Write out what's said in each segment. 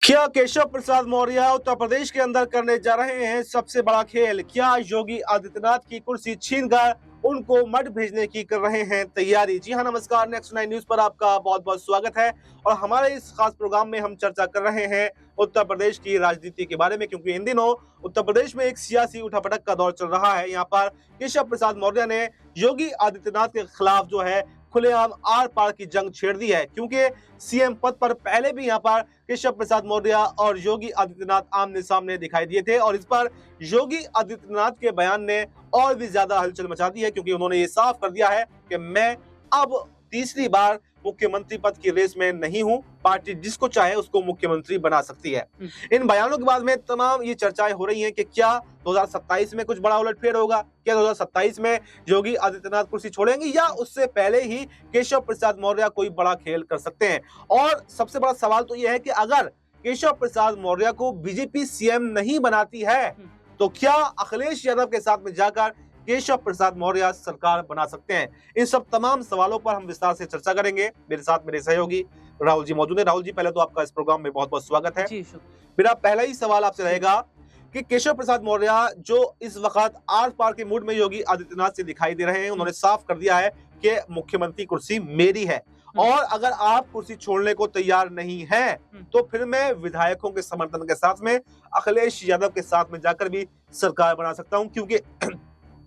क्या केशव प्रसाद मौर्य उत्तर प्रदेश के अंदर करने जा रहे हैं सबसे बड़ा खेल? क्या योगी आदित्यनाथ की कुर्सी छीनकर उनको मठ भेजने की कर रहे हैं तैयारी? जी हाँ, नमस्कार। नेक्स्ट 9 न्यूज पर आपका बहुत बहुत स्वागत है और हमारे इस खास प्रोग्राम में हम चर्चा कर रहे हैं उत्तर प्रदेश की राजनीति के बारे में, क्योंकि इन दिनों उत्तर प्रदेश में एक सियासी उठापटक का दौर चल रहा है। यहाँ पर केशव प्रसाद मौर्य ने योगी आदित्यनाथ के खिलाफ जो है खुलेआम आर पार की जंग छेड़ दी है, क्योंकि सीएम पद पर पहले भी यहाँ पर केशव प्रसाद मौर्य और योगी आदित्यनाथ आमने सामने दिखाई दिए थे और इस पर योगी आदित्यनाथ के बयान ने और भी ज्यादा हलचल मचा दी है, क्योंकि उन्होंने ये साफ कर दिया है कि मैं अब तीसरी बार मुख्यमंत्री पद की रेस में नहीं हूं, पार्टी जिसको चाहे उसको मुख्यमंत्री बना सकती है। इन बयानों के बाद में तमाम ये चर्चाएं हो रही हैं कि क्या 2027 में कुछ बड़ा उलटफेर होगा, क्या 2027 में योगी आदित्यनाथ कुर्सी छोड़ेंगे या उससे पहले ही केशव प्रसाद मौर्य कोई बड़ा खेल कर सकते हैं। और सबसे बड़ा सवाल तो यह है कि अगर केशव प्रसाद मौर्य को बीजेपी सीएम नहीं बनाती है तो क्या अखिलेश यादव के साथ में जाकर केशव प्रसाद मौर्य सरकार बना सकते हैं? इन सब तमाम सवालों पर हम विस्तार से चर्चा करेंगे। मेरे साथ मेरे सहयोगी राहुल जी मौजूद है। राहुल जी, पहले तो आपका इस प्रोग्राम में बहुत बहुत स्वागत है। मेरा पहला ही सवाल आपसे रहेगा कि केशव प्रसाद मौर्य जो इस वक्त आर पार के मूड में योगी आदित्यनाथ से दिखाई दे रहे हैं, उन्होंने साफ कर दिया है कि मुख्यमंत्री कुर्सी मेरी है और अगर आप कुर्सी छोड़ने को तैयार नहीं है तो फिर मैं विधायकों के समर्थन के साथ में अखिलेश यादव के साथ में जाकर भी सरकार बना सकता हूं, क्योंकि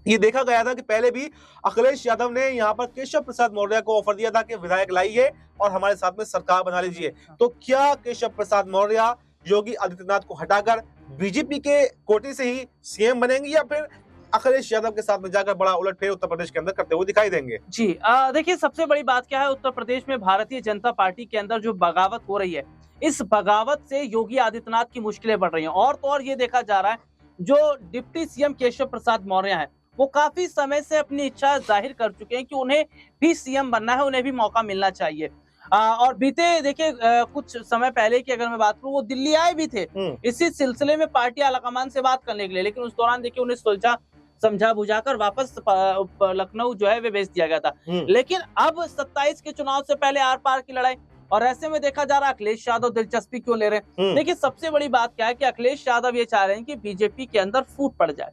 ये देखा गया था कि पहले भी अखिलेश यादव ने यहाँ पर केशव प्रसाद मौर्य को ऑफर दिया था कि विधायक लाइए और हमारे साथ में सरकार बना लीजिए। तो क्या केशव प्रसाद मौर्य योगी आदित्यनाथ को हटाकर बीजेपी के कोटे से ही सीएम बनेंगे या फिर अखिलेश यादव के साथ में जाकर बड़ा उलटफेर उत्तर प्रदेश के अंदर करते हुए दिखाई देंगे? जी, देखिए, सबसे बड़ी बात क्या है, उत्तर प्रदेश में भारतीय जनता पार्टी के अंदर जो बगावत हो रही है, इस बगावत से योगी आदित्यनाथ की मुश्किलें बढ़ रही हैं। और तो और ये देखा जा रहा है, जो डिप्टी सीएम केशव प्रसाद मौर्य हैं, वो काफी समय से अपनी इच्छा जाहिर कर चुके हैं कि उन्हें भी सीएम बनना है, उन्हें भी मौका मिलना चाहिए। और बीते देखिए कुछ समय पहले की अगर मैं बात करूं, वो दिल्ली आए भी थे इसी सिलसिले में पार्टी आलाकमान से बात करने के लिए, लेकिन उस दौरान देखिए उन्हें सुलझा समझा बुझाकर वापस लखनऊ जो है वे भेज दिया गया था। लेकिन अब 27 के चुनाव से पहले आर पार की लड़ाई, और ऐसे में देखा जा रहा है अखिलेश यादव दिलचस्पी क्यों ले रहे हैं। देखिए, सबसे बड़ी बात क्या है कि अखिलेश यादव ये चाह रहे हैं कि बीजेपी के अंदर फूट पड़ जाए,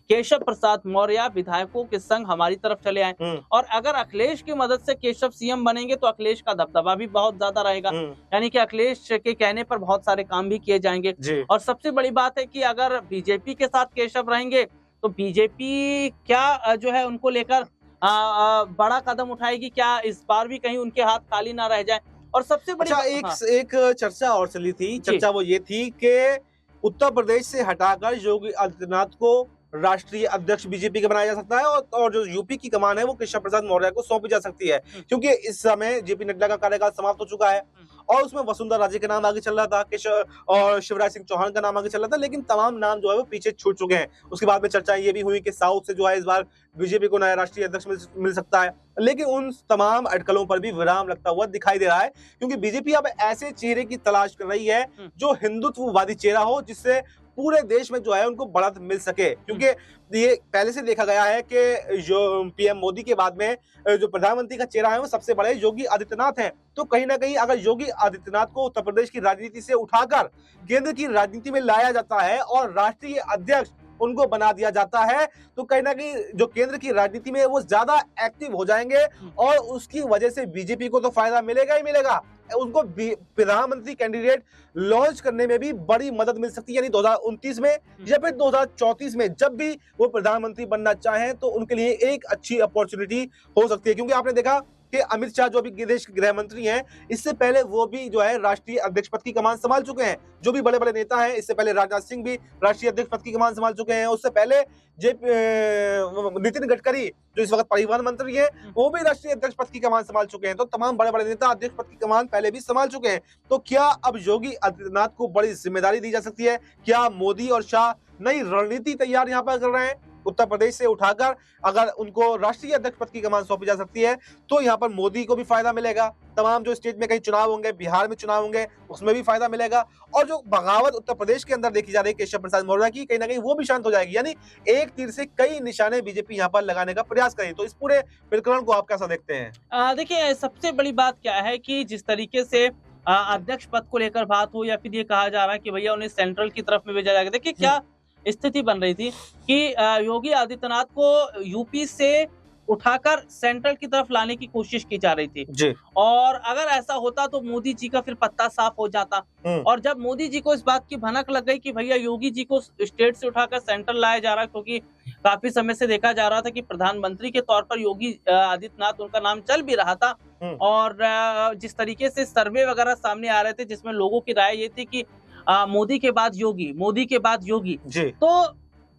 केशव प्रसाद मौर्य विधायकों के संग हमारी तरफ चले आए और अगर अखिलेश की मदद से केशव सीएम बनेंगे तो अखिलेश का दबदबा भी बहुत ज्यादा रहेगा, यानी कि अखिलेश के कहने पर बहुत सारे काम भी किए जाएंगे। और सबसे बड़ी बात है कि अगर बीजेपी के साथ केशव रहेंगे तो बीजेपी क्या जो है उनको लेकर बड़ा कदम उठाएगी, क्या इस बार भी कहीं उनके हाथ खाली ना रह जाए। और सबसे बड़ी एक चर्चा और चली थी, चर्चा वो ये थी कि उत्तर प्रदेश से हटाकर योगी आदित्यनाथ को राष्ट्रीय अध्यक्ष बीजेपी का बनाया जा सकता है और जो यूपी की कमान है वो केशव प्रसाद मौर्य को सौंपी जा सकती है, क्योंकि इस समय जेपी नड्डा का कार्यकाल समाप्त हो चुका है और उसमें वसुंधरा राजे का नाम आगे चल रहा था, केशव और शिवराज सिंह चौहान का नाम आगे चल रहा था, लेकिन तमाम नाम जो है वो पीछे छूट चुके हैं। उसके बाद में चर्चा ये भी हुई कि साउथ से जो है इस बार बीजेपी को नया राष्ट्रीय अध्यक्ष मिल सकता है, लेकिन उन तमाम अटकलों पर भी विराम लगता हुआ दिखाई दे रहा है, क्योंकि बीजेपी अब ऐसे चेहरे की तलाश कर रही है जो हिंदुत्ववादी चेहरा हो, जिससे पूरे देश में जो है उनको बढ़त मिल सके। क्योंकि ये पहले से देखा गया है कि जो पीएम मोदी के बाद में जो प्रधानमंत्री का चेहरा है वो सबसे बड़े योगी आदित्यनाथ हैं। तो कहीं ना कहीं अगर योगी आदित्यनाथ को उत्तर प्रदेश की राजनीति से उठाकर केंद्र की राजनीति में लाया जाता है और राष्ट्रीय अध्यक्ष उनको बना दिया जाता है तो कहीं ना कहीं जो केंद्र की राजनीति में वो ज्यादा एक्टिव हो जाएंगे और उसकी वजह से बीजेपी को तो फायदा मिलेगा ही मिलेगा, उनको प्रधानमंत्री कैंडिडेट लॉन्च करने में भी बड़ी मदद मिल सकती है, यानी 2029 में या फिर 2034 में जब भी वो प्रधानमंत्री बनना चाहें तो उनके लिए एक अच्छी अपॉर्चुनिटी हो सकती है। क्योंकि आपने देखा कि अमित शाह जो भी देश के गृह मंत्री हैं, इससे पहले वो भी जो है राष्ट्रीय अध्यक्ष पद की कमान संभाल चुके हैं। जो भी बड़े बड़े नेता हैं, इससे पहले राजनाथ सिंह भी राष्ट्रीय अध्यक्ष पद की कमान संभाल चुके हैं, उससे पहले नितिन गडकरी जो इस वक्त परिवहन मंत्री हैं वो भी राष्ट्रीय अध्यक्ष पद की कमान संभाल चुके हैं। तो तमाम बड़े बड़े नेता अध्यक्ष पद की कमान पहले भी संभाल चुके हैं। तो क्या अब योगी आदित्यनाथ को बड़ी जिम्मेदारी दी जा सकती है? क्या मोदी और शाह नई रणनीति तैयार यहाँ पर कर रहे हैं? उत्तर प्रदेश से उठाकर अगर उनको राष्ट्रीय अध्यक्ष पद की कमान सौंपी जा सकती है तो यहाँ पर मोदी को भी फायदा मिलेगा, तमाम जो स्टेट में कहीं चुनाव होंगे, बिहार में चुनाव होंगे, उसमें भी फायदा मिलेगा और जो बगावत उत्तर प्रदेश के अंदर देखी जा रही है केशव प्रसाद मौर्य की, कहीं ना कहीं वो भी शांत हो जाएगी। यानी एक तीर से कई निशाने बीजेपी यहाँ पर लगाने का प्रयास करेगी। तो इस पूरे प्रकरण को आप कैसा देखते हैं? देखिए, सबसे बड़ी बात क्या है कि जिस तरीके से अध्यक्ष पद को लेकर बात हो, या फिर ये कहा जा रहा है कि भैया उन्हें सेंट्रल की तरफ में भेजा जाएगा। देखिए क्या स्थिति बन रही थी कि योगी आदित्यनाथ को यूपी से उठाकर सेंट्रल की तरफ लाने की कोशिश की जा रही थी, जी। और अगर ऐसा होता तो मोदी जी का फिर पत्ता साफ हो जाता। और जब मोदी जी को इस बात की भनक लग गई कि भैया योगी जी को स्टेट से उठाकर सेंट्रल लाया जा रहा है, क्योंकि काफी समय से देखा जा रहा था कि प्रधानमंत्री के तौर पर योगी आदित्यनाथ उनका नाम चल भी रहा था, और जिस तरीके से सर्वे वगैरह सामने आ रहे थे जिसमें लोगों की राय ये थी कि मोदी के बाद योगी, मोदी के बाद योगी। जी। तो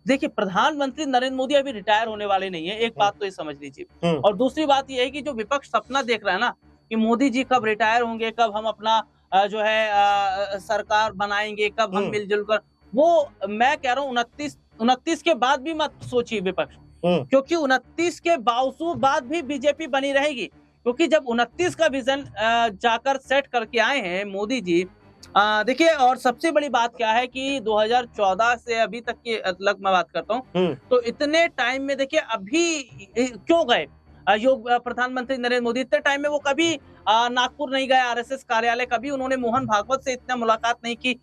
देखिए प्रधानमंत्री नरेंद्र मोदी अभी रिटायर होने वाले नहीं है, एक बात तो ये समझ लीजिए। और दूसरी बात ये है कि जो विपक्ष सपना देख रहा है ना कि मोदी जी कब रिटायर होंगे, कब हम अपना जो है सरकार बनाएंगे, कब हम मिलजुल कर, वो मैं कह रहा हूँ 29 के बाद भी मत सोचिए विपक्ष, क्योंकि 29 के बाद भी बीजेपी बनी रहेगी। क्योंकि जब 29 का विजन जाकर सेट करके आए हैं मोदी जी, देखिए, और सबसे बड़ी बात क्या है कि 2014 से अभी तक की अलग मैं बात करता हूँ, तो इतने टाइम में देखिए अभी क्यों गए प्रधानमंत्री नरेंद्र मोदी, इतने टाइम में वो कभी नागपुर नहीं गए आरएसएस कार्यालय, कभी उन्होंने मोहन भागवत से इतना मुलाकात नहीं की,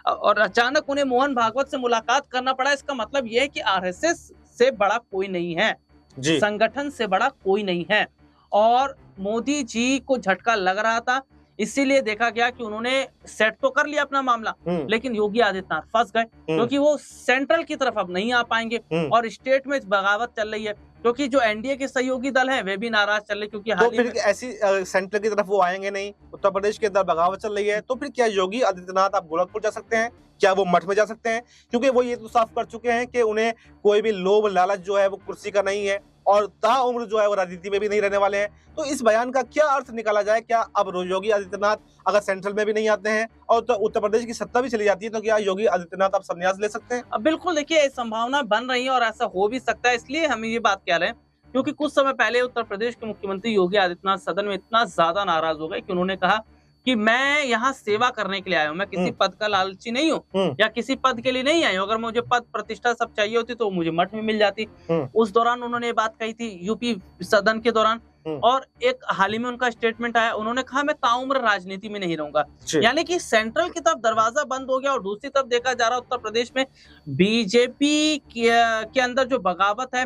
और अचानक उन्हें मोहन भागवत से मुलाकात करना पड़ा। इसका मतलब ये है कि आरएसएस से बड़ा कोई नहीं है, संगठन से बड़ा कोई नहीं है, और मोदी जी को झटका लग रहा था, इसीलिए देखा गया कि उन्होंने सेट तो कर लिया अपना मामला, लेकिन योगी आदित्यनाथ फंस गए, क्योंकि वो सेंट्रल की तरफ अब नहीं आ पाएंगे, और स्टेट में बगावत चल रही है, क्योंकि जो एनडीए के सहयोगी दल हैं वे भी नाराज चल रहे, क्योंकि तो फिर ऐसी सेंट्रल की तरफ वो आएंगे नहीं, उत्तर प्रदेश के अंदर बगावत चल रही है, तो फिर क्या योगी आदित्यनाथ आप गोरखपुर जा सकते हैं, क्या वो मठ में जा सकते हैं? क्योंकि वो ये तो साफ कर चुके हैं कि उन्हें कोई भी लोभ लालच जो है वो कुर्सी का नहीं है, और ताउम्र जो है वो राजनीति में भी नहीं रहने वाले हैं। तो इस बयान का क्या अर्थ निकाला जाए? क्या अब योगी आदित्यनाथ अगर सेंट्रल में भी नहीं आते हैं और तो उत्तर प्रदेश की सत्ता भी चली जाती है, तो क्या योगी आदित्यनाथ अब संन्यास ले सकते हैं? बिल्कुल, देखिए संभावना बन रही है और ऐसा हो भी सकता है, इसलिए हम ये बात कह रहे हैं क्योंकि कुछ समय पहले उत्तर प्रदेश के मुख्यमंत्री योगी आदित्यनाथ सदन में इतना ज्यादा नाराज हो गए कि उन्होंने कहा कि मैं यहाँ सेवा करने के लिए आया हूँ, मैं किसी पद का लालची नहीं हूँ या किसी पद के लिए नहीं आई हूँ। अगर मुझे पद प्रतिष्ठा सब चाहिए होती तो मुझे मठ में मिल जाती। उस दौरान उन्होंने ये बात कही थी यूपी सदन के दौरान, और एक हाल ही में उनका स्टेटमेंट आया, उन्होंने कहा मैं ताउम्र राजनीति में नहीं रहूंगा। यानी कि सेंट्रल की तरफ दरवाजा बंद हो गया, और दूसरी तरफ देखा जा रहा है उत्तर प्रदेश में बीजेपी के अंदर जो बगावत है,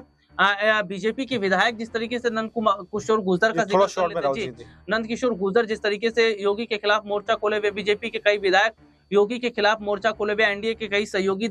बीजेपी के विधायक जिस तरीके से नंद किशोर गुर्जर का जिक्र कर लेते हैं, नंद किशोर गुर्जर जिस तरीके से योगी के खिलाफ मोर्चा खोले हुए, बीजेपी के कई विधायक योगी के खिलाफ मोर्चा खोले हुए, एनडीए के कई सहयोगी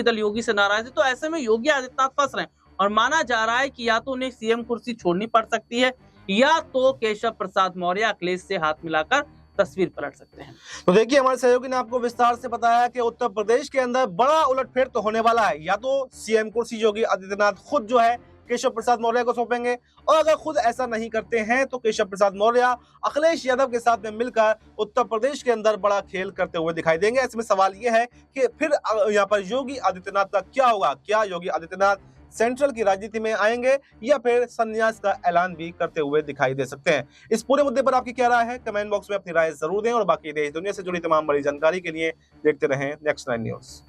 दल योगी से नाराज है। तो ऐसे में योगी आदित्यनाथ फंस रहे हैं, और माना जा रहा है कि या तो उन्हें सीएम कुर्सी छोड़नी पड़ सकती है, या तो केशव प्रसाद मौर्य अखिलेश से हाथ मिलाकर तस्वीर पलट सकते हैं। तो देखिए, हमारे सहयोगी ने आपको विस्तार से बताया कि उत्तर प्रदेश के अंदर बड़ा उलटफेर तो होने वाला है, या तो सीएम कुर्सी योगी आदित्यनाथ खुद जो है केशव प्रसाद मौर्य को सौंपेंगे, और अगर खुद ऐसा नहीं करते हैं तो केशव प्रसाद मौर्य अखिलेश यादव के साथ में मिलकर उत्तर प्रदेश के अंदर बड़ा खेल करते हुए दिखाई देंगे। इसमें सवाल यह है कि फिर यहाँ पर योगी आदित्यनाथ का क्या होगा? क्या योगी आदित्यनाथ सेंट्रल की राजनीति में आएंगे, या फिर संन्यास का ऐलान भी करते हुए दिखाई दे सकते हैं? इस पूरे मुद्दे पर आपकी क्या राय है? कमेंट बॉक्स में अपनी राय जरूर दें, और बाकी देश दुनिया से जुड़ी तमाम बड़ी जानकारी के लिए देखते रहें नेक्स्ट 9 न्यूज।